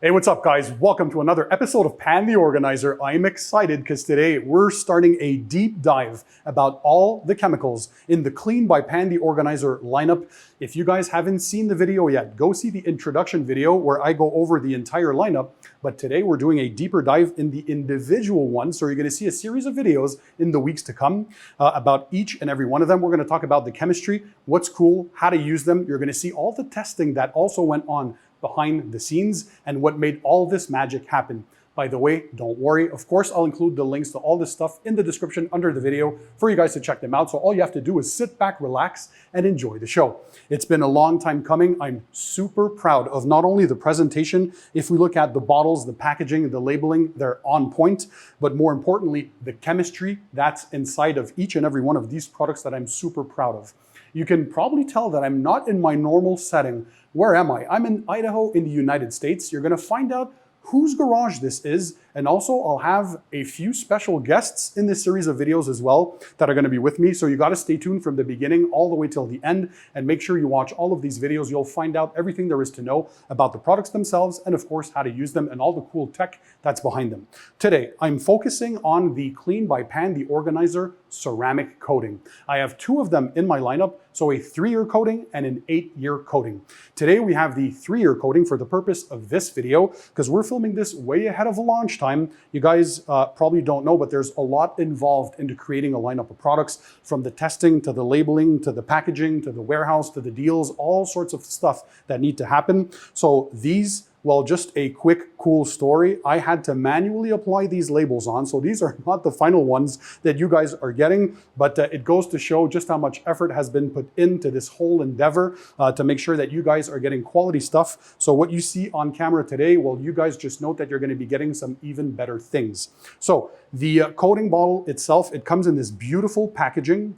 Hey, what's up guys? Welcome to another episode of Pan the Organizer. I'm excited because today we're starting a deep dive about all the chemicals in the Clean by Pan the Organizer lineup. If you guys haven't seen the video yet, go see the introduction video where I go over the entire lineup. But today we're doing a deeper dive in the individual ones. So you're going to see a series of videos in the weeks to come about each and every one of them. We're going to talk about the chemistry, what's cool, how to use them. You're going to see all the testing that also went on behind the scenes and what made all this magic happen. By the way, don't worry. Of course, I'll include the links to all this stuff in the description under the video for you guys to check them out. So all you have to do is sit back, relax, and enjoy the show. It's been a long time coming. I'm super proud of not only the presentation, if we look at the bottles, the packaging, the labeling, they're on point, but more importantly, the chemistry that's inside of each and every one of these products that I'm super proud of. You can probably tell that I'm not in my normal setting. Where am I? I'm in Idaho in the United States. You're gonna find out whose garage this is, and also I'll have a few special guests in this series of videos as well that are gonna be with me. So you gotta stay tuned from the beginning all the way till the end and make sure you watch all of these videos. You'll find out everything there is to know about the products themselves and of course how to use them and all the cool tech that's behind them. Today, I'm focusing on the Clean by Pan the Organizer ceramic coating. I have two of them in my lineup, so a 3-year coating and an 8-year coating. Today we have the 3-year coating for the purpose of this video because we're filming this way ahead of launch time. You guys probably don't know, but there's a lot involved into creating a lineup of products, from the testing to the labeling to the packaging to the warehouse to the deals, all sorts of stuff that need to happen. So these, well, just a quick, cool story. I had to manually apply these labels on. So these are not the final ones that you guys are getting, but it goes to show just how much effort has been put into this whole endeavor to make sure that you guys are getting quality stuff. So what you see on camera today, well, you guys just note that you're going to be getting some even better things. So the coating bottle itself, it comes in this beautiful packaging.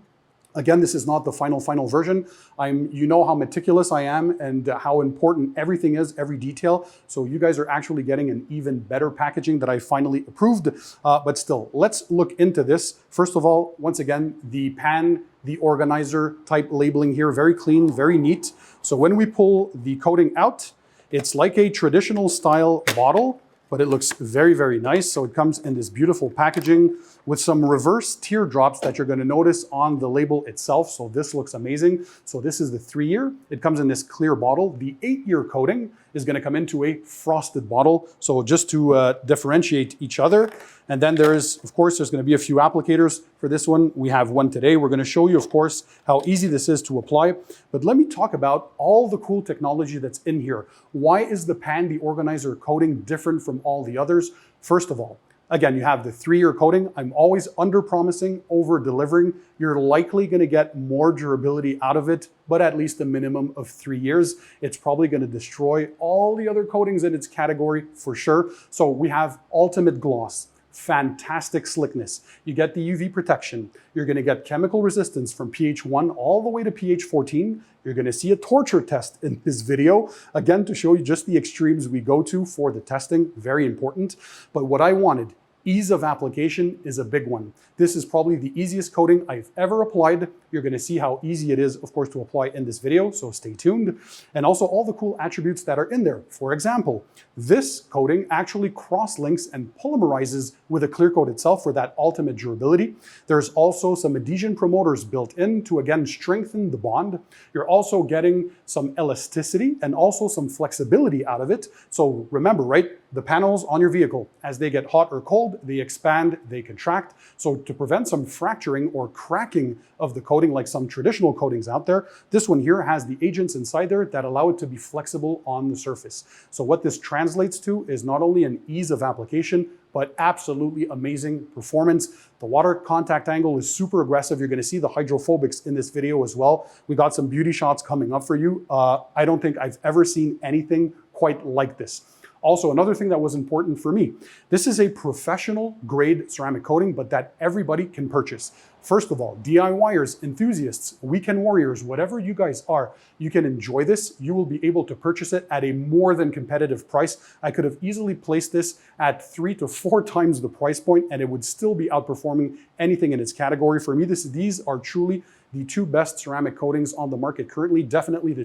Again, this is not the final version. You know how meticulous I am and how important everything is, every detail. So you guys are actually getting an even better packaging that I finally approved. But still, let's look into this. First of all, once again, the Pan, the Organizer type labeling here, very clean, very neat. So when we pull the coating out, it's like a traditional style bottle, but it looks very, very nice. So it comes in this beautiful packaging with some reverse teardrops that you're going to notice on the label itself. So this looks amazing. So this is the 3-year. It comes in this clear bottle. The 8-year coating is going to come into a frosted bottle. So just to differentiate each other. And then there's going to be a few applicators for this one. We have one today. We're going to show you, of course, how easy this is to apply. But let me talk about all the cool technology that's in here. Why is the Pan the Organizer coating different from all the others? First of all, again, you have the 3-year coating. I'm always under-promising, over-delivering. You're likely going to get more durability out of it, but at least a minimum of 3 years. It's probably going to destroy all the other coatings in its category for sure. So we have ultimate gloss. Fantastic slickness. You get the UV protection. You're going to get chemical resistance from pH 1 all the way to pH 14. You're going to see a torture test in this video, again, to show you just the extremes we go to for the testing. Very important. But what I wanted, ease of application, is a big one. This is probably the easiest coating I've ever applied. You're going to see how easy it is, of course, to apply in this video, so stay tuned. And also all the cool attributes that are in there. For example, this coating actually cross-links and polymerizes with a clear coat itself for that ultimate durability. There's also some adhesion promoters built in to, again, strengthen the bond. You're also getting some elasticity and also some flexibility out of it. So remember, right, the panels on your vehicle, as they get hot or cold, they expand, they contract. So to prevent some fracturing or cracking of the coating like some traditional coatings out there, this one here has the agents inside there that allow it to be flexible on the surface. So what this translates to is not only an ease of application, but absolutely amazing performance. The water contact angle is super aggressive. You're going to see the hydrophobics in this video as well. We got some beauty shots coming up for you. I don't think I've ever seen anything quite like this. Also, another thing that was important for me, this is a professional grade ceramic coating, but that everybody can purchase. First of all, DIYers, enthusiasts, weekend warriors, whatever you guys are, you can enjoy this. You will be able to purchase it at a more than competitive price. I could have easily placed this at 3 to 4 times the price point and it would still be outperforming anything in its category. For me, these are truly the two best ceramic coatings on the market currently, definitely the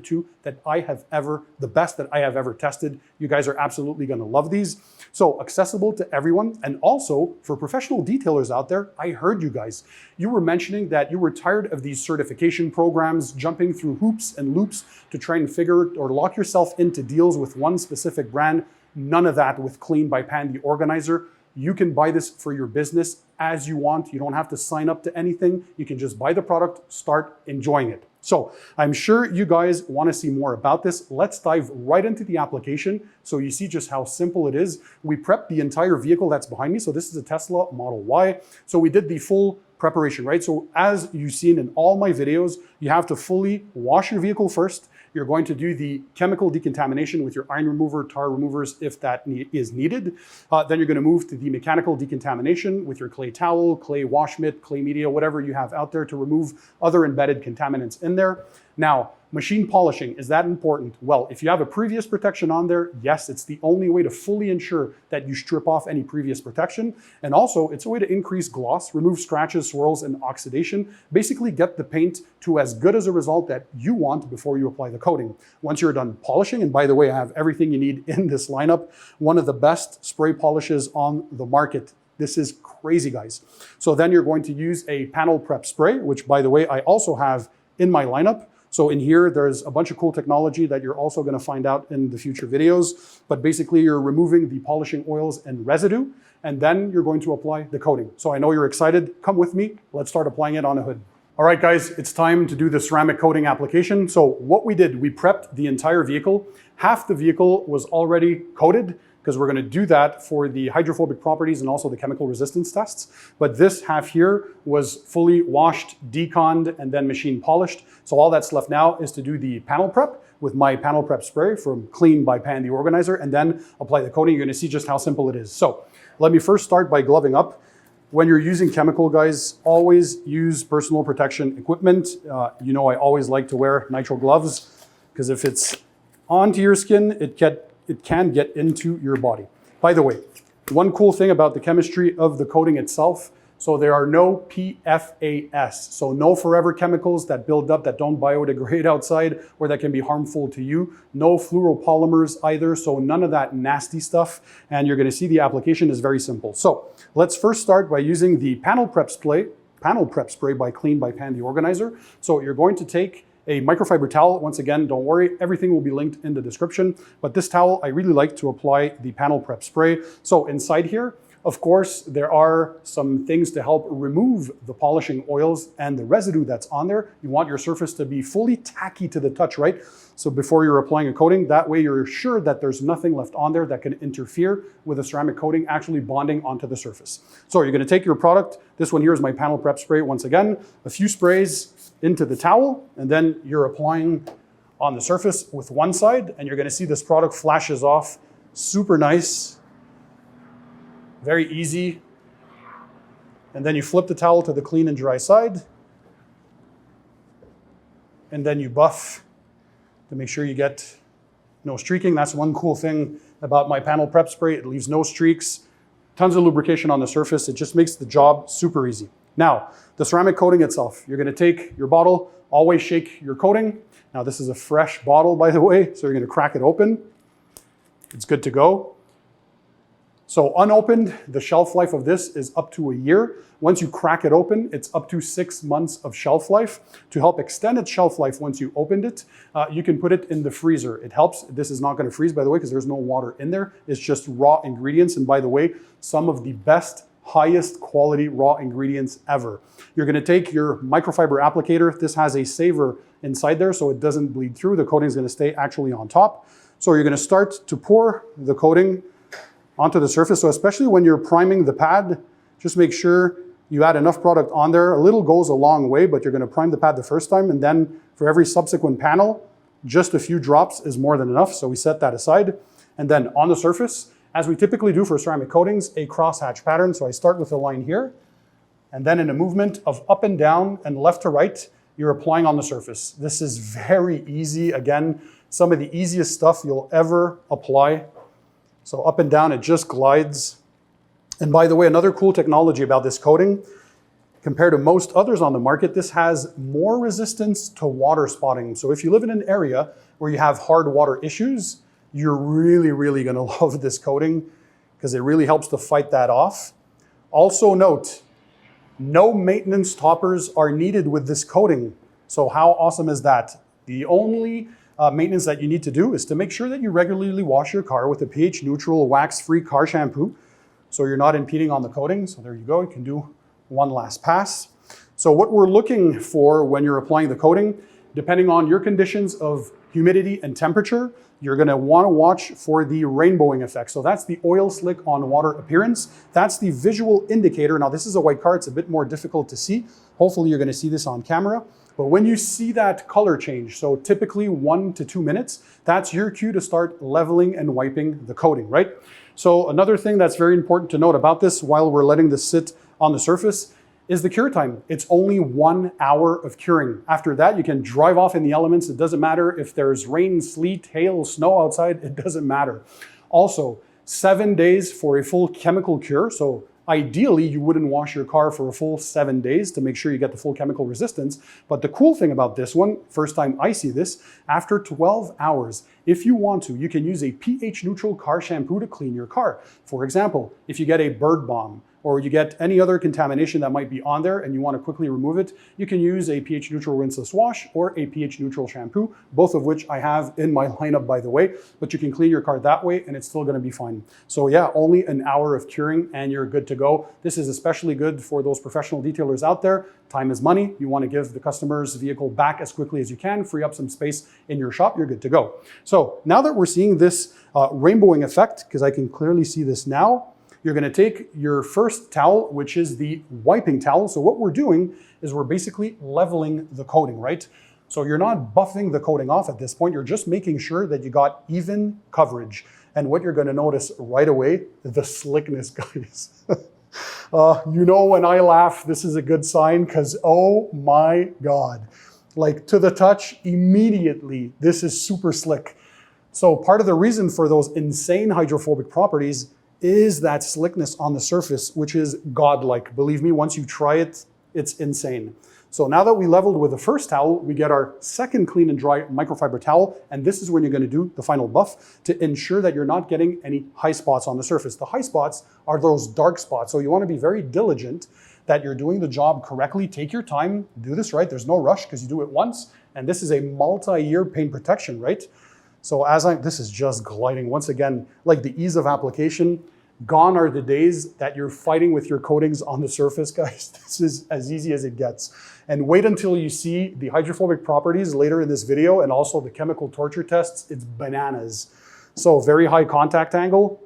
best that I have ever tested. You guys are absolutely gonna love these. So accessible to everyone. And also for professional detailers out there, I heard you guys. You were mentioning that you were tired of these certification programs, jumping through hoops and loops to try and figure or lock yourself into deals with one specific brand. None of that with Clean by Pan, the organizer. You can buy this for your business as you want. You don't have to sign up to anything. You can just buy the product, start enjoying it. So I'm sure you guys want to see more about this. Let's dive right into the application so you see just how simple it is. We prepped the entire vehicle that's behind me. So this is a Tesla Model Y. So we did the full preparation, right? So as you've seen in all my videos, you have to fully wash your vehicle first. You're going to do the chemical decontamination with your iron remover, tar removers if that is needed. Then you're going to move to the mechanical decontamination with your clay towel, clay wash mitt, clay media, whatever you have out there to remove other embedded contaminants in there. Now, machine polishing, is that important? Well, if you have a previous protection on there, yes, it's the only way to fully ensure that you strip off any previous protection. And also, it's a way to increase gloss, remove scratches, swirls, and oxidation. Basically, get the paint to as good as a result that you want before you apply the coating. Once you're done polishing, and by the way, I have everything you need in this lineup, one of the best spray polishes on the market. This is crazy, guys. So then you're going to use a panel prep spray, which by the way, I also have in my lineup. So in here, there's a bunch of cool technology that you're also going to find out in the future videos. But basically, you're removing the polishing oils and residue, and then you're going to apply the coating. So I know you're excited. Come with me. Let's start applying it on a hood. All right, guys, it's time to do the ceramic coating application. So what we did, we prepped the entire vehicle. Half the vehicle was already coated, because we're going to do that for the hydrophobic properties and also the chemical resistance tests. But this half here was fully washed, deconned, and then machine polished. So all that's left now is to do the panel prep with my panel prep spray from Clean by Pan, the organizer, and then apply the coating. You're going to see just how simple it is. So let me first start by gloving up. When you're using chemical, guys, always use personal protection equipment. You know, I always like to wear nitrile gloves because if it's onto your skin, it can get into your body. By the way, one cool thing about the chemistry of the coating itself, so there are no PFAS, so no forever chemicals that build up that don't biodegrade outside or that can be harmful to you. No fluoropolymers either, so none of that nasty stuff. And you're gonna see the application is very simple. So let's first start by using the panel prep spray by Clean by Pan, the organizer. So you're going to take a microfiber towel. Once again, don't worry, everything will be linked in the description. But this towel, I really like to apply the panel prep spray. So inside here, of course, there are some things to help remove the polishing oils and the residue that's on there. You want your surface to be fully tacky to the touch, right? So before you're applying a coating, that way you're sure that there's nothing left on there that can interfere with a ceramic coating actually bonding onto the surface. So you're gonna take your product. This one here is my panel prep spray. Once again, a few sprays into the towel, and then you're applying on the surface with one side, and you're gonna see this product flashes off. Super nice, very easy. And then you flip the towel to the clean and dry side, and then you buff to make sure you get no streaking. That's one cool thing about my panel prep spray. It leaves no streaks, tons of lubrication on the surface. It just makes the job super easy. Now, the ceramic coating itself, you're gonna take your bottle, always shake your coating. Now this is a fresh bottle, by the way, so you're gonna crack it open. It's good to go. So unopened, the shelf life of this is up to a year. Once you crack it open, it's up to 6 months of shelf life. To help extend its shelf life once you opened it, you can put it in the freezer. It helps. This is not gonna freeze, by the way, because there's no water in there. It's just raw ingredients. And by the way, some of the best highest quality raw ingredients ever. You're gonna take your microfiber applicator. This has a saver inside there so it doesn't bleed through. The coating is gonna stay actually on top. So you're gonna start to pour the coating onto the surface. So especially when you're priming the pad, just make sure you add enough product on there. A little goes a long way, but you're gonna prime the pad the first time, and then for every subsequent panel, just a few drops is more than enough. So we set that aside. And then on the surface, as we typically do for ceramic coatings, a crosshatch pattern. So I start with a line here, and then in a movement of up and down and left to right, you're applying on the surface. This is very easy. Again, some of the easiest stuff you'll ever apply. So up and down, it just glides. And by the way, another cool technology about this coating, Compared to most others on the market, this has more resistance to water spotting. So if you live in an area where you have hard water issues, you're really gonna love this coating because it really helps to fight that off. Also note, no maintenance toppers are needed with this coating. So how awesome is that? The only maintenance that you need to do is to make sure that you regularly wash your car with a pH neutral, wax-free car shampoo so you're not impeding on the coating. So there you go, you can do one last pass. So what we're looking for when you're applying the coating, depending on your conditions of humidity and temperature, you're gonna wanna watch for the rainbowing effect. So that's the oil slick on water appearance. That's the visual indicator. Now this is a white car, it's a bit more difficult to see. Hopefully you're gonna see this on camera. But when you see that color change, so typically 1 to 2 minutes, that's your cue to start leveling and wiping the coating, right? So another thing that's very important to note about this while we're letting this sit on the surface is the cure time. It's only 1 hour of curing. After that, you can drive off in the elements. It doesn't matter if there's rain, sleet, hail, snow outside, it doesn't matter. Also, 7 days for a full chemical cure. So ideally, you wouldn't wash your car for a full 7 days to make sure you get the full chemical resistance. But the cool thing about this one, first time I see this, after 12 hours, if you want to, you can use a pH neutral car shampoo to clean your car. For example, if you get a bird bomb, or you get any other contamination that might be on there and you want to quickly remove it, you can use a pH neutral rinseless wash or a pH neutral shampoo, both of which I have in my lineup, by the way, but you can clean your car that way and it's still going to be fine. So yeah, only an hour of curing and you're good to go. This is especially good for those professional detailers out there. Time is money. You want to give the customer's vehicle back as quickly as you can, free up some space in your shop, you're good to go. So now that we're seeing this rainbowing effect, because I can clearly see this now, you're gonna take your first towel, which is the wiping towel. So what we're doing is we're basically leveling the coating, right? So you're not buffing the coating off at this point, you're just making sure that you got even coverage. And what you're gonna notice right away, the slickness, guys. You know when I laugh, this is a good sign because oh my God. Like to the touch, immediately, this is super slick. So part of the reason for those insane hydrophobic properties is that slickness on the surface, which is godlike. Believe me, once you try it, it's insane. So now that we leveled with the first towel, we get our second clean and dry microfiber towel, and this is when you're gonna do the final buff to ensure that you're not getting any high spots on the surface. The high spots are those dark spots, so you wanna be very diligent that you're doing the job correctly. Take your time, do this right, there's no rush because you do it once, and this is a multi-year paint protection, right? So this is just gliding. Once again, like the ease of application, gone are the days that you're fighting with your coatings on the surface, guys. This is as easy as it gets. And wait until you see the hydrophobic properties later in this video and also the chemical torture tests. It's bananas. So very high contact angle.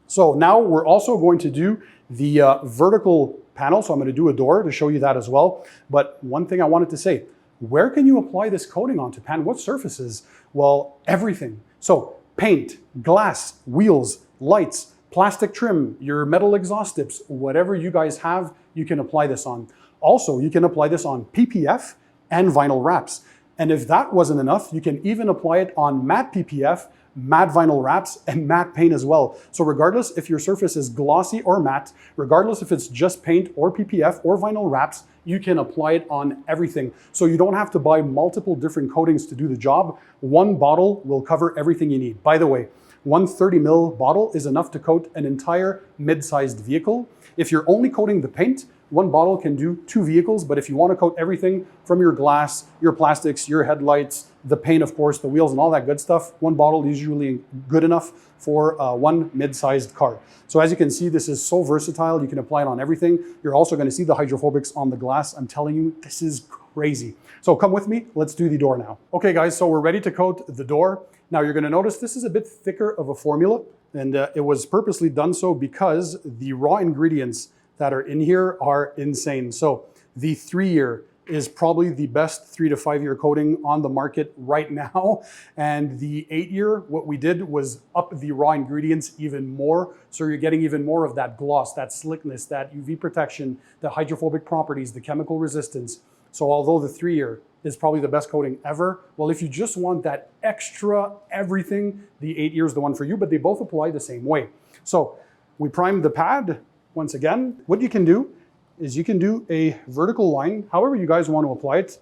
So now we're also going to do the vertical panel. So I'm going to do a door to show you that as well. But one thing I wanted to say, where can you apply this coating onto pan? What surfaces? Well, everything. So paint, glass, wheels, lights, plastic trim, your metal exhaust tips, whatever you guys have, you can apply this on. Also, you can apply this on PPF and vinyl wraps. And if that wasn't enough, you can even apply it on matte PPF, matte vinyl wraps, and matte paint as well. So regardless if your surface is glossy or matte, regardless if it's just paint or PPF or vinyl wraps, you can apply it on everything. So you don't have to buy multiple different coatings to do the job. One bottle will cover everything you need. By the way, one 30 ml bottle is enough to coat an entire mid-sized vehicle. If you're only coating the paint, one bottle can do 2 vehicles, but if you want to coat everything from your glass, your plastics, your headlights, the paint, of course, the wheels and all that good stuff, one bottle is usually good enough for one mid-sized car. So as you can see, this is so versatile. You can apply it on everything. You're also going to see the hydrophobics on the glass. I'm telling you, this is crazy. So come with me. Let's do the door now. Okay, guys, so we're ready to coat the door. Now you're going to notice this is a bit thicker of a formula, and it was purposely done so because the raw ingredients that are in here are insane. So the 3-year is probably the best 3 to 5 year coating on the market right now. And the 8-year, what we did was up the raw ingredients even more. So you're getting even more of that gloss, that slickness, that UV protection, the hydrophobic properties, the chemical resistance. So although the 3-year is probably the best coating ever, well, if you just want that extra everything, the 8-year is the one for you, but they both apply the same way. So we primed the pad. Once again, what you can do is you can do a vertical line, however you guys want to apply it.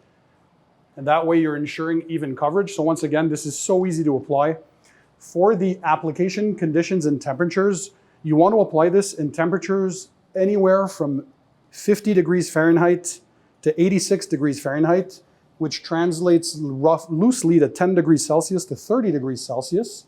And that way you're ensuring even coverage. So once again, this is so easy to apply. For the application conditions and temperatures, you want to apply this in temperatures anywhere from 50 degrees Fahrenheit to 86 degrees Fahrenheit, which translates loosely to 10 degrees Celsius to 30 degrees Celsius.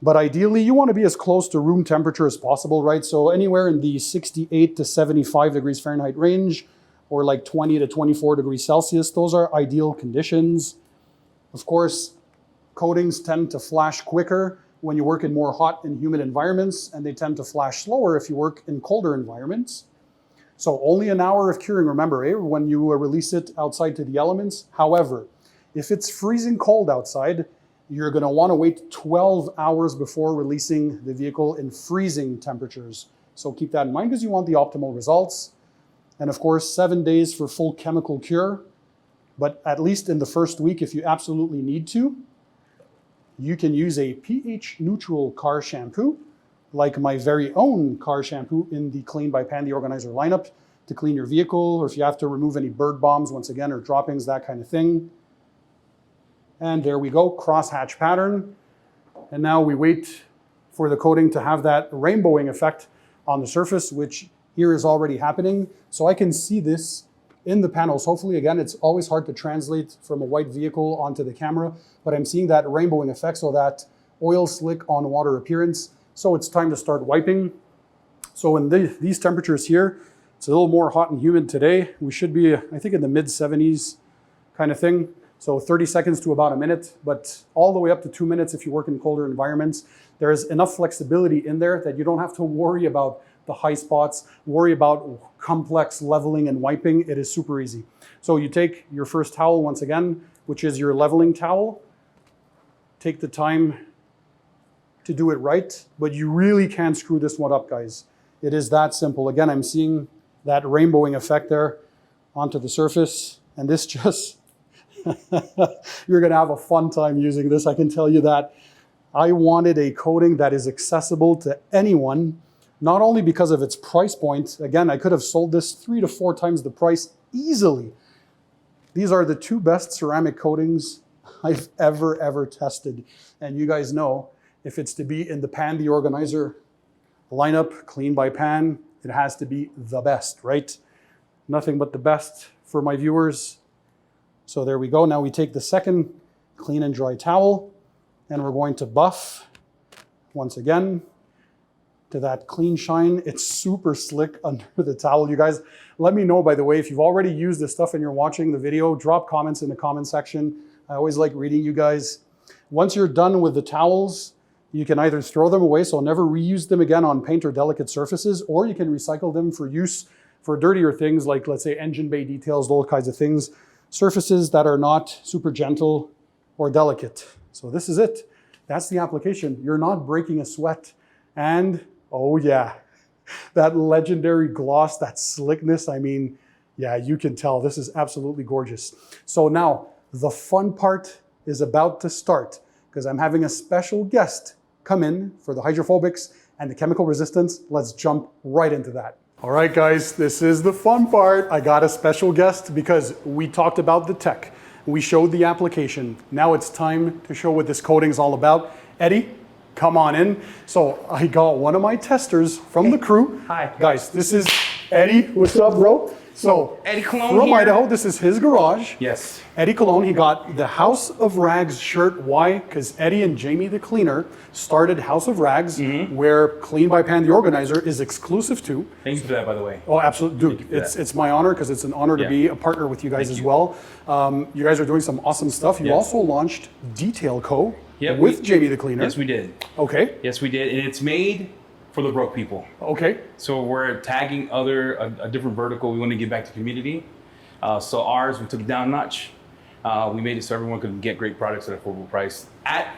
But ideally, you want to be as close to room temperature as possible, right? So anywhere in the 68 to 75 degrees Fahrenheit range, or like 20 to 24 degrees Celsius, those are ideal conditions. Of course, coatings tend to flash quicker when you work in more hot and humid environments, and they tend to flash slower if you work in colder environments. So only an hour of curing, remember, when you release it outside to the elements. However, if it's freezing cold outside, you're going to want to wait 12 hours before releasing the vehicle in freezing temperatures. So keep that in mind because you want the optimal results. And of course, 7 days for full chemical cure. But at least in the first week, if you absolutely need to, you can use a pH neutral car shampoo, like my very own car shampoo in the Clean by Pan the Organizer lineup, to clean your vehicle, or if you have to remove any bird bombs, once again, or droppings, that kind of thing. And there we go, crosshatch pattern. And now we wait for the coating to have that rainbowing effect on the surface, which here is already happening. So I can see this in the panels. Hopefully, again, it's always hard to translate from a white vehicle onto the camera, but I'm seeing that rainbowing effect, so that oil slick on water appearance. So it's time to start wiping. So in these temperatures here, it's a little more hot and humid today. We should be, I think, in the mid 70s kind of thing. So 30 seconds to about a minute, but all the way up to 2 minutes if you work in colder environments. There's enough flexibility in there that you don't have to worry about the high spots, worry about complex leveling and wiping. It is super easy. So you take your first towel once again, which is your leveling towel. Take the time to do it right, but you really can't screw this one up, guys. It is that simple. Again, I'm seeing that rainbowing effect there onto the surface, and this just, you're gonna have a fun time using this, I can tell you that. I wanted a coating that is accessible to anyone, not only because of its price point. Again, I could have sold this 3 to 4 times the price easily. These are the 2 best ceramic coatings I've ever tested. And you guys know, if it's to be in the Pan the Organizer lineup, Clean by Pan, it has to be the best, right? Nothing but the best for my viewers. So there we go. Now we take the second clean and dry towel, and we're going to buff once again to that clean shine. It's super slick under the towel. You guys, let me know, by the way, if you've already used this stuff and you're watching the video, drop comments in the comment section. I always like reading you guys. Once you're done with the towels, you can either throw them away, so never reuse them again on paint or delicate surfaces, or you can recycle them for use for dirtier things like, let's say, engine bay details, those kinds of things, surfaces that are not super gentle or delicate. So this is it. That's the application. You're not breaking a sweat. And oh yeah, that legendary gloss, that slickness. I mean, yeah, you can tell this is absolutely gorgeous. So now the fun part is about to start, because I'm having a special guest come in for the hydrophobics and the chemical resistance. Let's jump right into that. All right, guys, this is the fun part. I got a special guest because we talked about the tech. We showed the application. Now it's time to show what this coating is all about. Eddie, come on in. So I got one of my testers from the crew. Hi. Guys, this is Eddie. What's up, bro? So Eddie Cologne from here. Idaho, this is his garage. Yes. Eddie Cologne, he got the House of Rags shirt. Why? Because Eddie and Jamie the Cleaner started House of Rags, where Clean by Pan the Organizer is exclusive to. Thanks for that, by the way. Oh, absolutely. Dude, it's my honor, because it's an honor to be a partner with you guys as well. You guys are doing some awesome stuff. You also launched Detail Co. with Jamie the Cleaner. Yes, we did. Okay. Yes, we did. And it's made for the broke people. Okay. So we're tagging a different vertical. We want to give back to the community. So ours, we took it down a notch. We made it so everyone could get great products at an affordable price at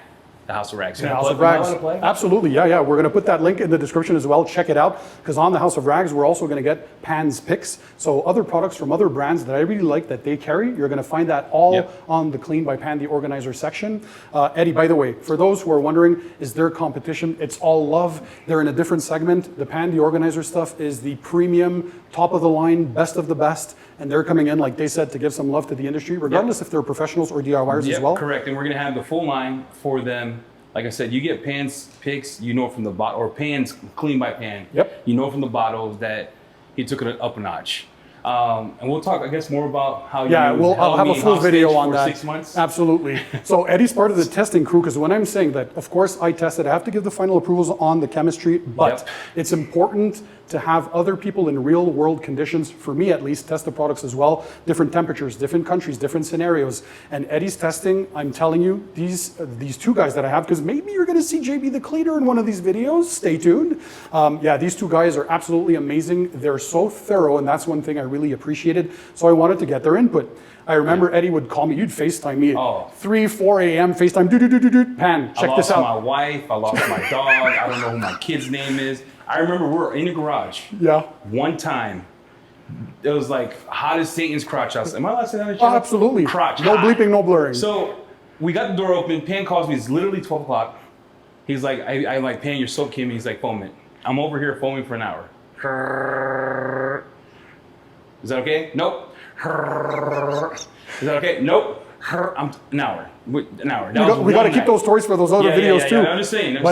the House of Rags. Yeah, House of Rags. Absolutely, yeah. We're going to put that link in the description as well. Check it out, because on the House of Rags, we're also going to get Pan's picks. So other products from other brands that I really like that they carry, you're going to find that all on the Clean by Pan, the organizer section. Eddie, by the way, for those who are wondering, is there competition? It's all love. They're in a different segment. The Pan, the organizer stuff is the premium, top of the line, best of the best. And they're coming in, like they said, to give some love to the industry, regardless if they're professionals or DIYers as well. Correct. And we're going to have the full line for them. Like I said, you get Pan's picks, you know from the bottle, or Pan's Clean by Pan. Yep. You know from the bottles that he took it up a notch. And we'll talk, I guess, more about how I'll have a full video on that. 6 months. Absolutely. So Eddie's part of the testing crew, because when I'm saying that, of course, I tested, I have to give the final approvals on the chemistry, but it's important to have other people in real world conditions, for me at least, test the products as well. Different temperatures, different countries, different scenarios. And Eddie's testing, I'm telling you, these two guys that I have, because maybe you're going to see JB the Cleaner in one of these videos, stay tuned. These two guys are absolutely amazing. They're so thorough, and that's one thing I really appreciated. So I wanted to get their input. I remember Eddie would call me, you'd FaceTime me at 3, 4 a.m., FaceTime, Pan, check this out. I lost my wife, I lost my dog, I don't know who my kid's name is. I remember we were in the garage. Yeah. One time, it was like hot as Satan's crotch outside. Am I allowed to say that on the Oh, channel? absolutely. Crotch. No hot. bleeping, no blurring. So we got the door open. Pan calls me. It's literally 12 o'clock. He's like, I'm like, Pan, you're so Kimmy. He's like, foam it. I'm over here foaming for an hour. Is that okay? Nope. Is that okay? Nope. An hour. We got to keep those stories for those other videos too. I'm just saying.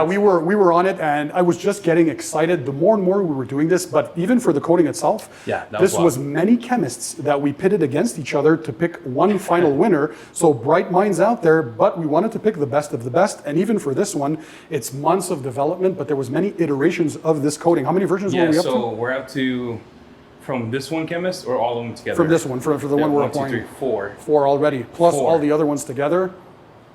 We were on it, and I was just getting excited. The more and more we were doing this, but even for the coating itself, this was many chemists that we pitted against each other to pick one final winner. So bright minds out there, but we wanted to pick the best of the best. And even for this one, it's months of development, but there was many iterations of this coating. How many versions were we up to? So we're up to. From this one chemist or all of them together? From this one, for the one we're applying. 1, 2, 3, 4. 4 already, plus all the other ones together.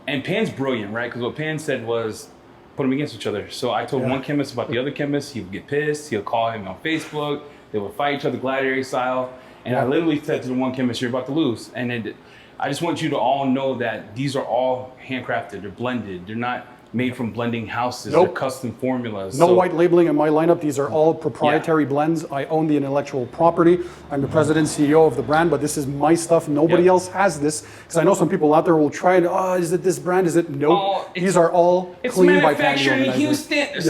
And Pan's brilliant, right? Because what Pan said was put them against each other. So I told one chemist about the other chemist. He would get pissed. He'll call him on Facebook. They would fight each other gladiator style. And I literally said to the one chemist, you're about to lose. And I just want you to all know that these are all handcrafted. They're blended. They're not made from blending houses. They're custom formulas. No white labeling in my lineup. These are all proprietary blends. I own the intellectual property. I'm the president, CEO of the brand, but this is my stuff. Nobody else has this. Because I know some people out there will try and, is it this brand? Is it? Nope. These are all Clean by Pan. It's manufactured in Houston.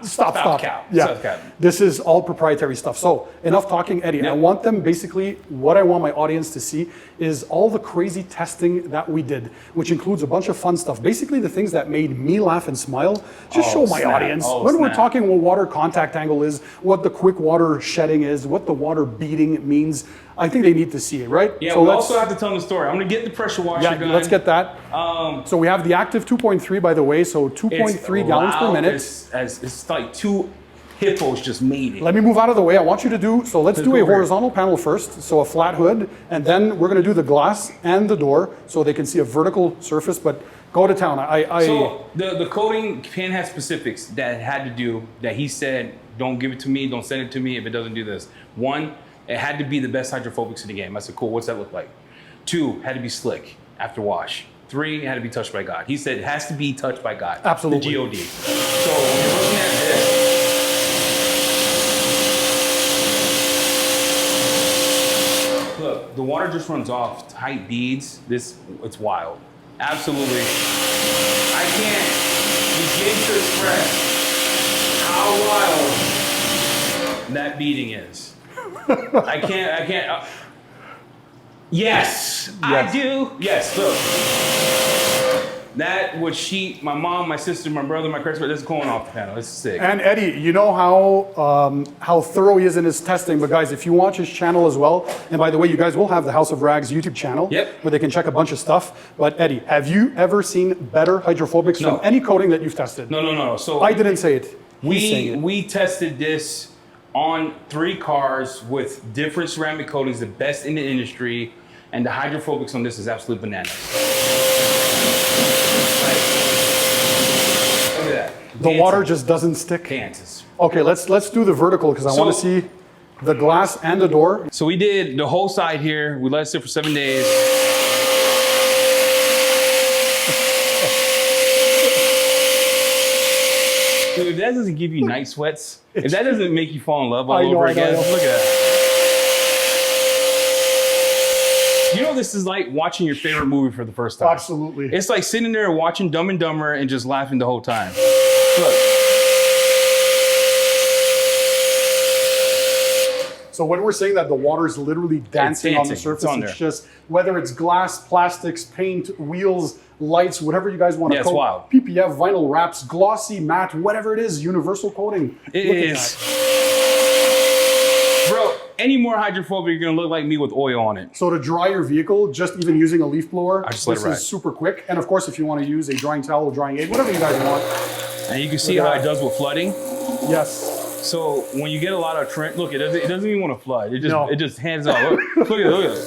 Stop. Yeah. This is all proprietary stuff. So enough talking, Eddie. I want them basically, what I want my audience to see is all the crazy testing that we did, which includes a bunch of fun stuff. Basically the things that made me laugh and smile. Just show my audience. We're talking what water contact angle is, what the quick water shedding is, what the water beading means. I think they need to see it, right? Yeah, so we also have to tell them the story. I'm going to get the pressure washer gun. Let's get that. So we have the active 2.3, by the way, so 2.3 gallons per minute. It's like 2 hippos just mating. Let me move out of the way. I want you to do, so let's do a horizontal panel first, so a flat hood, and then we're going to do the glass and the door so they can see a vertical surface, but go to town. So the coating, Pan had specifics that it had to do, that he said, don't give it to me, don't send it to me if it doesn't do this. 1, it had to be the best hydrophobics in the game. I said, cool, what's that look like? 2, had to be slick after wash. 3, it had to be touched by God. He said it has to be touched by God. Absolutely. The G-O-D. So when you're looking at this, look, the water just runs off tight beads. It's wild. Absolutely. I can't begin to express how wild that beading is. I can't. Yes, I do. Yes, look. That would sheet my mom, my sister, my brother, my cousin. This is going off the panel. It's sick. And Eddie, you know how thorough he is in his testing. But guys, if you watch his channel as well, and by the way, you guys will have the House of Rags YouTube channel where they can check a bunch of stuff. But Eddie, have you ever seen better hydrophobics from any coating that you've tested? No. So I didn't say it. We tested this on 3 cars with different ceramic coatings, the best in the industry, and the hydrophobics on this is absolute bananas. Look at that. The water just doesn't stick. Kansas. Okay, let's do the vertical because I want to see the glass and the door. So we did the whole side here. We let it sit for 7 days. that doesn't give you night sweats, if that doesn't make you fall in love all I know, over I know, again, I know. look at that. You know, this is like watching your favorite movie for the first time. Absolutely. It's like sitting there watching Dumb and Dumber and just laughing the whole time. Look. So when we're saying that the water is literally dancing on the dancing. surface, It's on it's there. just, whether it's glass, plastics, paint, wheels, lights, whatever you guys want to Yeah, it's coat, wild. PPF, vinyl wraps, glossy, matte, whatever it is, universal coating. It Look at is. that. Bro, any more hydrophobic, you're gonna look like me with oil on it. So to dry your vehicle, just even using a leaf blower, I just let this it ride. is super quick. And of course, if you want to use a drying towel, drying aid, whatever you guys want. And you can see Look at how that. it does with flooding. Yes. So when you get a lot of trend, look, it doesn't even want to flood. It No. just hands off. Look at it.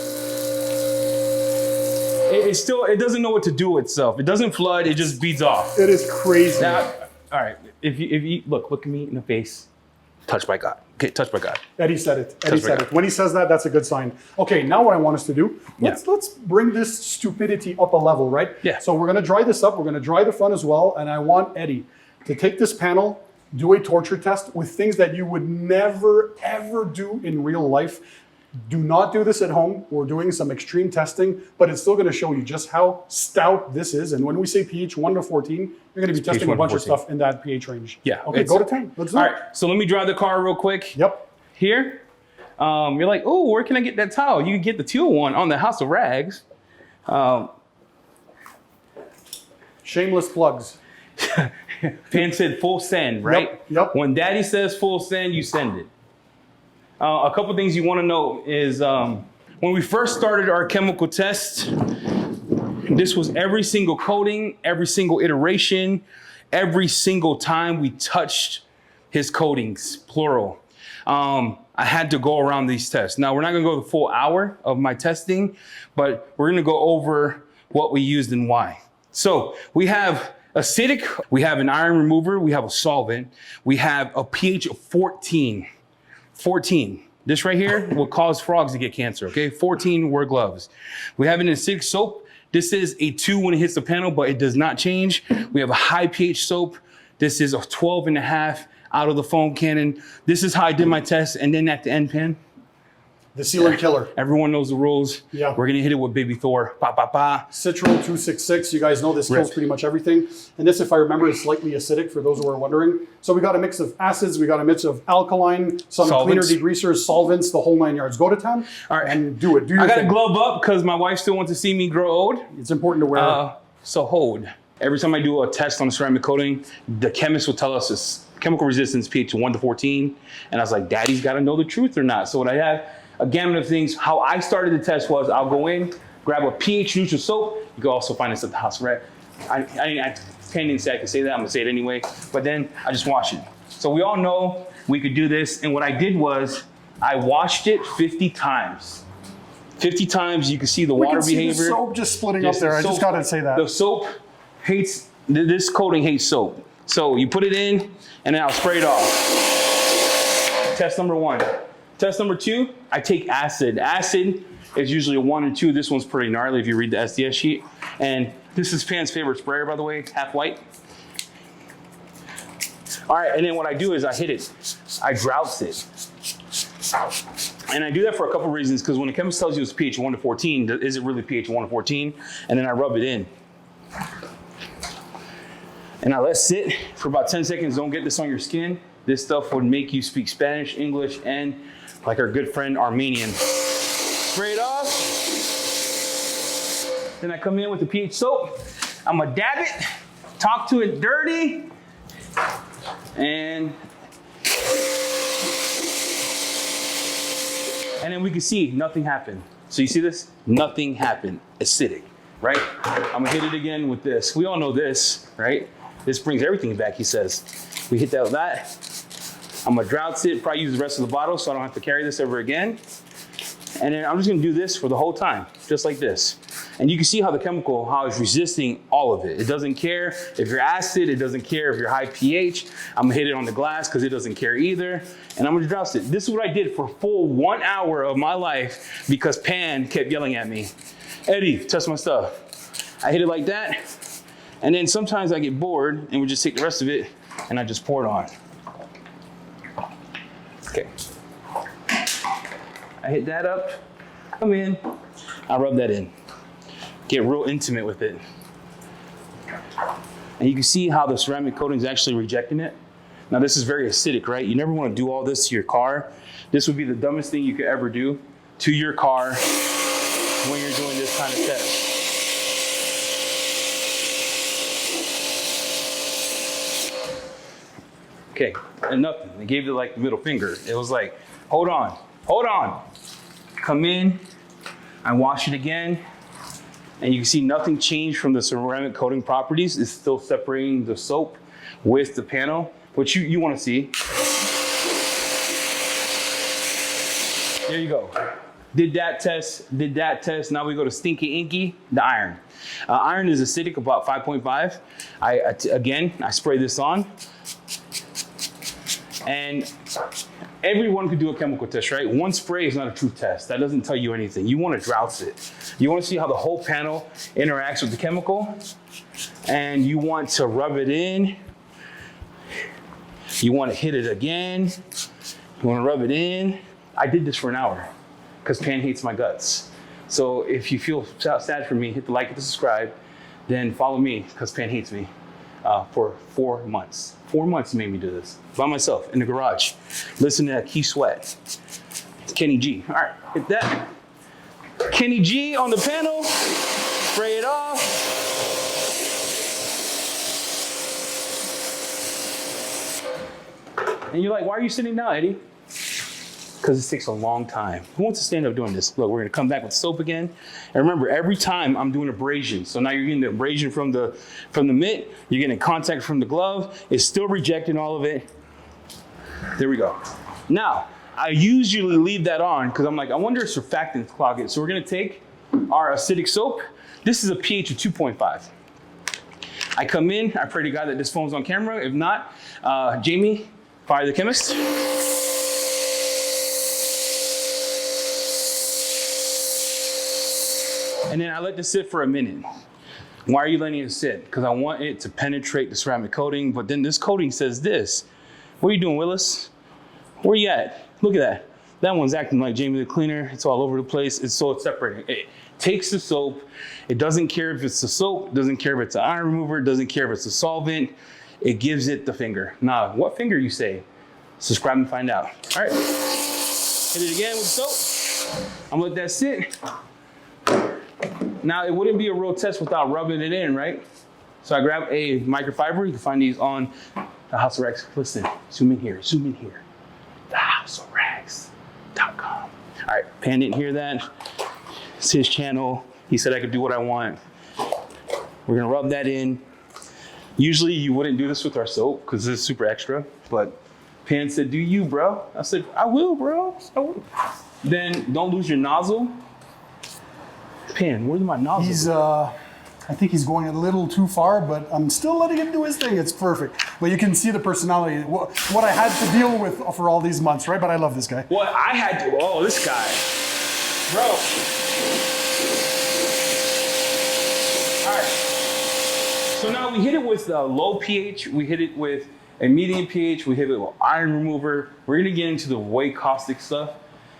It doesn't know what to do with itself. It doesn't flood. It just beads off. It is crazy. Now, all right. If you look at me in the face. Touched by God. Okay, touched by God. Eddie said it. Eddie That's said right. it. When he says that, that's a good sign. Okay, now what I want us to do, let's bring this stupidity up a level, right? Yeah. So we're gonna dry this up. We're gonna dry the front as well, and I want Eddie to take this panel, do a torture test with things that you would never ever do in real life. Do not do this at home. We're doing some extreme testing, but it's still going to show you just how stout this is. And when we say pH 1 to 14, you're going to be testing a 1 to bunch of 14. stuff in that pH range. Yeah, Okay, it's- go to 10. Let's do All it. right. So let me drive the car real quick. Yep. Here. You're like, oh, where can I get that towel? You can get the teal one on the House of Rags. Shameless plugs. Pan said full send, right? Yep. When Daddy says full send, you send it. A couple things you want to know is when we first started our chemical test, this was every single coating, every single iteration, every single time we touched his coatings, plural. I had to go around these tests. Now, we're not going to go the full hour of my testing, but we're going to go over what we used and why. So we have acidic, we have an iron remover, we have a solvent, we have a pH of 14. 14. This right here will cause frogs to get cancer, okay? 14, wear gloves. We have an acidic soap. This is a 2 when it hits the panel, but it does not change. We have a high pH soap. This is a 12.5 out of the foam cannon. This is how I did my test. And then at the end, Pan, The sealant killer. everyone knows the rules. Yeah. We're gonna hit it with Baby Thor. Pa, pa, pa. Citral 266. You guys know this kills Rip. pretty much everything. And this, if I remember, is slightly acidic for those who are wondering. So we got a mix of acids, we got a mix of alkaline, some Solvents. cleaner degreasers, solvents, the whole 9 yards. Go to town All right. and do it. Do your I got thing. to glove up because my wife still wants to see me grow old. It's important to wear. So hold. Every time I do a test on a ceramic coating, the chemist will tell us this chemical resistance pH 1 to 14. And I was like, Daddy's got to know the truth or not. So what I have, a gamut of things. How I started the test was I'll go in, grab a pH neutral soap. You can also find this at the house, right? I can't even say I can say that. I'm gonna say it anyway. But then I just wash it. So we all know we could do this. And what I did was I washed it 50 times. 50 times. You can see the we water can see behavior. the soap just splitting Yes, up there. the I just soap- got to say that. The soap hates, this coating hates soap. So you put it in and then I'll spray it off. Test number 1. Test number 2, I take acid. Acid is usually a 1 or 2. This one's pretty gnarly if you read the SDS sheet. And this is Pan's favorite sprayer, by the way, half white. All right, and then what I do is I hit it. I droughts it. And I do that for a couple reasons, because when the chemist tells you it's pH 1 to 14, is it really pH 1 to 14? And then I rub it in. And I let it sit for about 10 seconds. Don't get this on your skin. This stuff would make you speak Spanish, English, and like our good friend Armenian. Spray it off. Then I come in with the pH soap. I'm gonna dab it, talk to it dirty, and then we can see nothing happened. So you see this? Nothing happened. Acidic, right? I'm gonna hit it again with this. We all know this, right? This brings everything back, he says. We hit that with that. I'm gonna drought it, probably use the rest of the bottle so I don't have to carry this ever again. And then I'm just gonna do this for the whole time, just like this. And you can see how the chemical, how it's resisting all of it. It doesn't care if you're acid, it doesn't care if you're high pH. I'm gonna hit it on the glass because it doesn't care either. And I'm gonna drought it. This is what I did for a full 1 hour of my life because Pan kept yelling at me. Eddie, test my stuff. I hit it like that. And then sometimes I get bored and we just take the rest of it and I just pour it on. Okay. I hit that up, come in, I rub that in. Get real intimate with it. And you can see how the ceramic coating is actually rejecting it. Now this is very acidic, right? You never want to do all this to your car. This would be the dumbest thing you could ever do to your car when you're doing this kind of test. Okay, and nothing. They gave you like the middle finger. It was like, hold on, hold on. Come in, I wash it again, and you can see nothing changed from the ceramic coating properties. It's still separating the soap with the panel, which you want to see. There you go. Did that test. Now we go to Stinky Inky, the iron. Iron is acidic, about 5.5. I spray this on. And everyone could do a chemical test, right? One spray is not a true test. That doesn't tell you anything. You want to douse it. You want to see how the whole panel interacts with the chemical. And you want to rub it in. You want to hit it again. You want to rub it in. I did this for an hour because Pan hates my guts. So if you feel sad for me, hit the like and the subscribe. Then follow me because Pan hates me for 4 months. 4 months he made me do this by myself in the garage. Listen to that key sweat. Kenny G. All right, hit that. Kenny G on the panel. Spray it off. And you're like, why are you sitting down, Eddie? Because it takes a long time. Who wants to stand up doing this? Look, we're gonna come back with soap again. And remember, every time I'm doing abrasion. So now you're getting the abrasion from the mitt, you're getting contact from the glove. It's still rejecting all of it. There we go. Now, I usually leave that on because I'm like, I wonder if surfactants clog it. So we're gonna take our acidic soap. This is a pH of 2.5. I come in, I pray to God that this phone's on camera. If not, Jamie, fire the chemist. And then I let this sit for a minute. Why are you letting it sit? Because I want it to penetrate the ceramic coating, but then this coating says this. What are you doing, Willis? Where you at? Look at that. That one's acting like Jamie the cleaner. It's all over the place. It's separating. It takes the soap. It doesn't care if it's the soap, doesn't care if it's an iron remover, doesn't care if it's a solvent. It gives it the finger. Now, what finger you say? Subscribe and find out. All right. Hit it again with soap. I'm gonna let that sit. Now, it wouldn't be a real test without rubbing it in, right? So I grab a microfiber. You can find these on the House of Rags. Listen, zoom in here, zoom in here. thehouseofrags.com. All right, Pan didn't hear that. It's his channel. He said I could do what I want. We're gonna rub that in. Usually you wouldn't do this with our soap because this is super extra, but Pan said, do you, bro? I said, I will, bro, I will. Then don't lose your nozzle. Pan, where's my nozzle? I think he's going a little too far, but I'm still letting him do his thing. It's perfect. But you can see the personality, what I had to deal with for all these months, right? But I love this guy. What I had to, oh, this guy. Bro. All right. So now we hit it with a low pH, we hit it with a medium pH, we hit it with iron remover. We're gonna get into the way caustic stuff.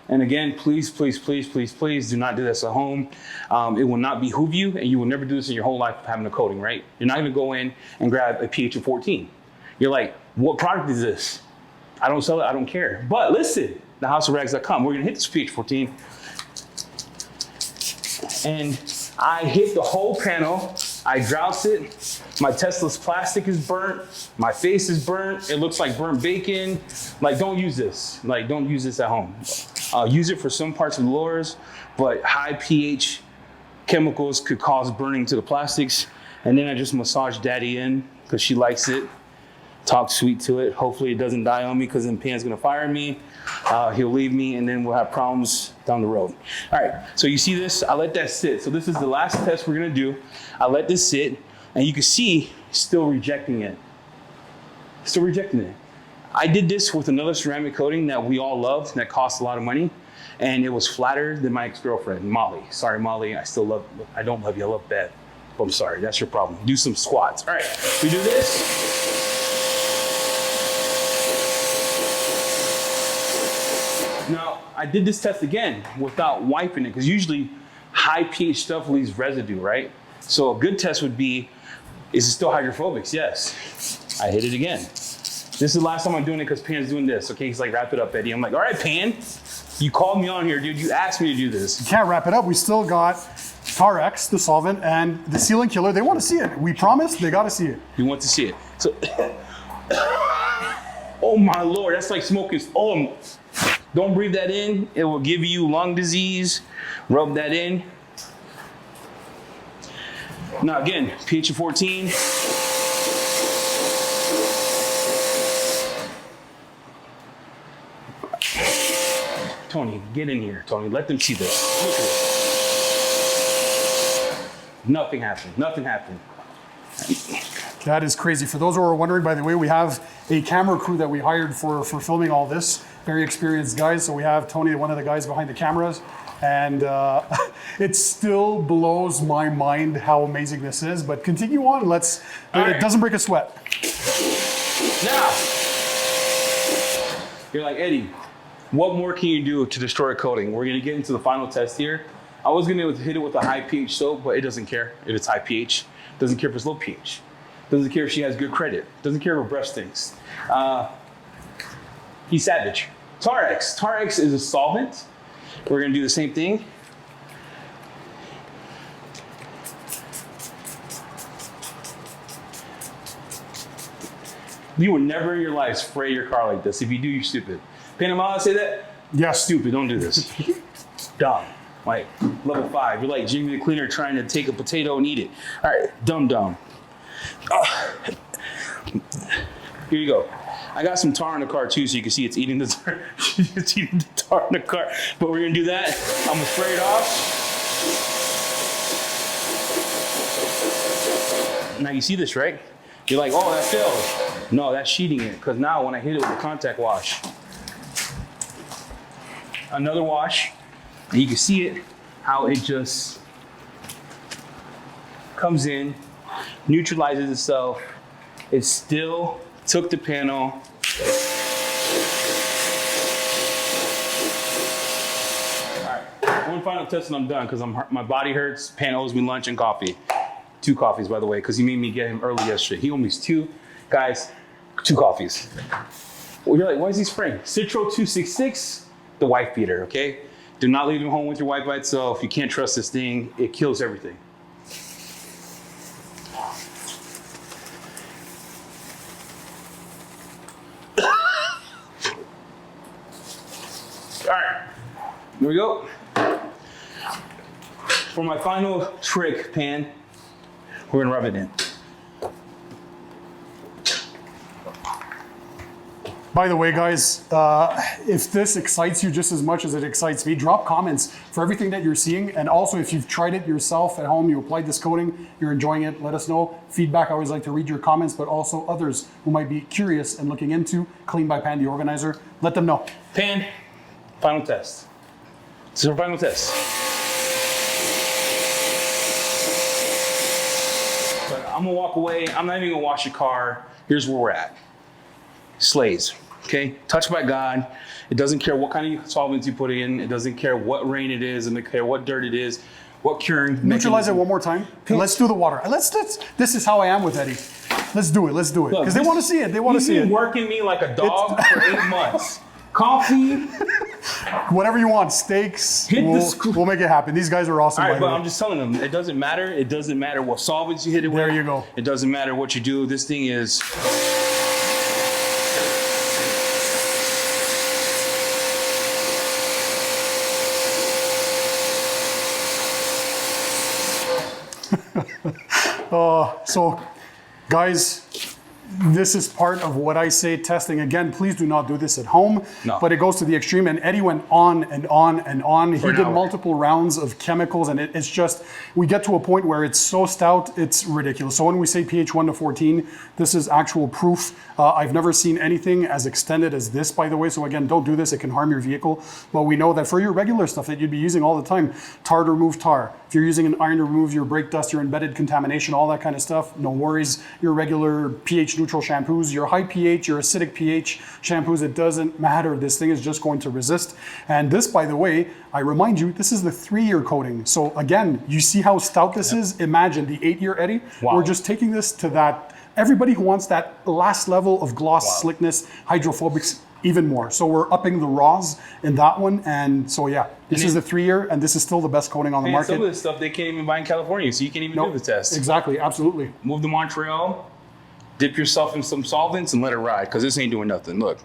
And again, please, please, please, please, please do not do this at home. It will not behoove you, and you will never do this in your whole life of having a coating, right? You're not gonna go in and grab a pH of 14. You're like, what product is this? I don't sell it, I don't care. But listen, thehouseofrags.com, we're gonna hit this pH 14. And I hit the whole panel, I douse it. My Tesla's plastic is burnt, my face is burnt, it looks like burnt bacon. Like, don't use this. Like, don't use this at home. Use it for some parts of the lures, but high pH chemicals could cause burning to the plastics. And then I just massage Daddy in because she likes it. Talk sweet to it. Hopefully it doesn't die on me because then Pan's gonna fire me. He'll leave me and then we'll have problems down the road. All right, so you see this? I let that sit. So this is the last test we're gonna do. I let this sit and you can see still rejecting it. Still rejecting it. I did this with another ceramic coating that we all loved that cost a lot of money, and it was flatter than my ex-girlfriend, Molly. Sorry, Molly, I don't love you, I love Beth. But I'm sorry, that's your problem. Do some squats. All right, we do this. I did this test again without wiping it, because usually high pH stuff leaves residue, right? So a good test would be, is it still hydrophobic? Yes. I hit it again. This is the last time I'm doing it because Pan's doing this. Okay, he's like, wrap it up, Eddie. I'm like, all right, Pan, you called me on here, dude. You asked me to do this. You can't wrap it up. We still got Tar-X, the solvent, and the sealant killer. They want to see it. We promised, they got to see it. You want to see it. So, oh my Lord, that's like smoking. Oh, don't breathe that in. It will give you lung disease. Rub that in. Now again, pH of 14. Tony, get in here, Tony. Let them see this. Look at this. Nothing happened. Nothing happened. That is crazy. For those who are wondering, by the way, we have a camera crew that we hired for filming all this. Very experienced guys. So we have Tony, one of the guys behind the cameras. And it still blows my mind how amazing this is. But continue on. Let's. It doesn't break a sweat. Now, you're like, Eddie, what more can you do to destroy a coating? We're gonna get into the final test here. I was gonna hit it with a high pH soap, but it doesn't care if it's high pH. Doesn't care if it's low pH. Doesn't care if she has good credit. Doesn't care if her breath stinks. He's savage. Tar-X. Tar-X is a solvent. We're gonna do the same thing. You would never in your life spray your car like this. If you do, you're stupid. Panama, say that? Yes. Stupid, don't do this. Dumb. Like, level 5. You're like Jimmy the Cleaner trying to take a potato and eat it. All right, dumb. Here you go. I got some tar in the car too, so you can see it's eating the tar. It's eating the tar in the car. But we're gonna do that. I'm gonna spray it off. Now you see this, right? You're like, oh, that failed. No, that's sheeting it, because now when I hit it with the contact wash, another wash, and you can see it, how it just comes in, neutralizes itself. It still took the panel. All right, one final test and I'm done, because my body hurts. Pan owes me lunch and coffee. 2 coffees, by the way, because he made me get him early yesterday. He owed me 2. Guys, 2 coffees. Well, you're like, why is he spraying? Citro 266, the wife beater, okay? Do not leave him home with your wife by itself. You can't trust this thing. It kills everything. All right, here we go. For my final trick, Pan, we're gonna rub it in. By the way, guys, if this excites you just as much as it excites me, drop comments for everything that you're seeing. And also, if you've tried it yourself at home, you applied this coating, you're enjoying it, let us know. Feedback, I always like to read your comments, but also others who might be curious and looking into Clean by Pan, the organizer, let them know. Pan, final test. This is our final test. But I'm gonna walk away. I'm not even gonna wash your car. Here's where we're at. Slays, okay? Touched by God. It doesn't care what kind of solvents you put in. It doesn't care what rain it is. It doesn't care what dirt it is. What curing. Neutralize it one more time. And let's do the water. This is how I am with Eddie. Let's do it. Because they want to see it. They want to see it. You've been working me like a dog for 8 months. Coffee. Whatever you want. Steaks. We'll make it happen. These guys are awesome. All right, but I'm just telling them, it doesn't matter. It doesn't matter what solvents you hit it with. There you go. It doesn't matter what you do. This thing is... So, guys, this is part of what I say testing. Again, please do not do this at home, but it goes to the extreme. And Eddie went on and on and on. He did multiple rounds of chemicals, and it's just, we get to a point where it's so stout, it's ridiculous. So when we say pH 1 to 14, this is actual proof. I've never seen anything as extended as this, by the way. So again, don't do this. It can harm your vehicle. But we know that for your regular stuff that you'd be using all the time, tar to remove tar. If you're using an iron to remove your brake dust, your embedded contamination, all that kind of stuff, no worries. Your regular pH neutral shampoos, your high pH, your acidic pH shampoos, it doesn't matter. This thing is just going to resist. And this, by the way, I remind you, this is the 3-year coating. So again, you see how stout this is? Imagine the 8-year, Eddie. Wow. We're just taking this to that, everybody who wants that last level of gloss, slickness, hydrophobics, even more. So we're upping the raws in that one. And so yeah, this is the 3-year, and this is still the best coating on the market. Some of this stuff they can't even buy in California, so you can't even do the test. Exactly, absolutely. Move to Montreal, dip yourself in some solvents and let it ride, because this ain't doing nothing. Look.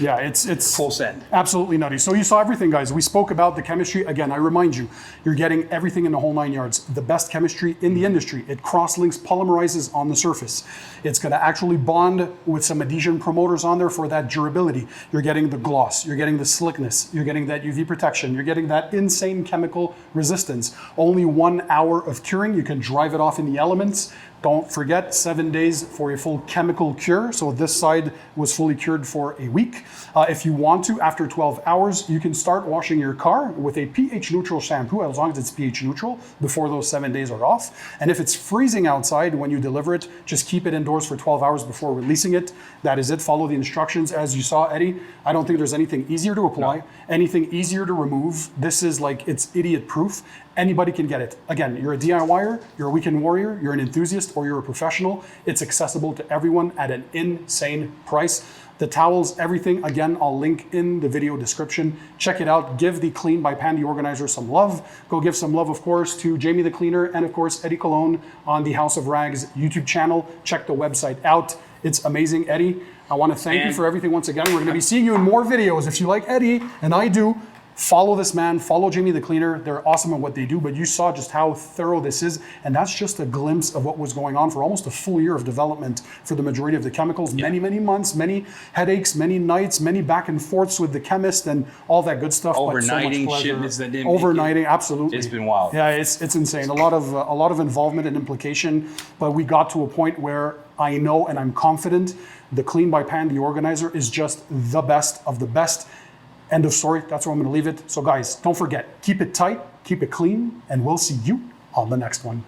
Yeah, it's full send. Absolutely nutty. So you saw everything, guys. We spoke about the chemistry. Again, I remind you, you're getting everything in the whole 9 yards. The best chemistry in the industry. It cross-links, polymerizes on the surface. It's going to actually bond with some adhesion promoters on there for that durability. You're getting the gloss. You're getting the slickness. You're getting that UV protection. You're getting that insane chemical resistance. Only 1 hour of curing. You can drive it off in the elements. Don't forget, 7 days for a full chemical cure. So this side was fully cured for a week. If you want to, after 12 hours, you can start washing your car with a pH neutral shampoo, as long as it's pH neutral, before those 7 days are off. And if it's freezing outside when you deliver it, just keep it indoors for 12 hours before releasing it. That is it. Follow the instructions. As you saw, Eddie, I don't think there's anything easier to apply, anything easier to remove. This is like, it's idiot proof. Anybody can get it. Again, you're a DIYer, you're a weekend warrior, you're an enthusiast, or you're a professional. It's accessible to everyone at an insane price. The towels, everything, again, I'll link in the video description. Check it out. Give the Clean by Pan, the organizer, some love. Go give some love, of course, to Jamie the Cleaner and, of course, Eddie Cologne on the House of Rags YouTube channel. Check the website out. It's amazing, Eddie. I want to thank you for everything once again. We're going to be seeing you in more videos. If you like Eddie, and I do, follow this man, follow Jamie the Cleaner. They're awesome at what they do, but you saw just how thorough this is. And that's just a glimpse of what was going on for almost a full year of development for the majority of the chemicals. Many, many months, many headaches, many nights, many back and forths with the chemist and all that good stuff. Overnighting shipments that didn't Overnighting, absolutely. It's been wild. Yeah, it's insane. A lot of involvement and implication, but we got to a point where I know and I'm confident the Clean by Pan, the organizer, is just the best of the best. End of story. That's where I'm going to leave it. So guys, don't forget, keep it tight, keep it clean, and we'll see you on the next one.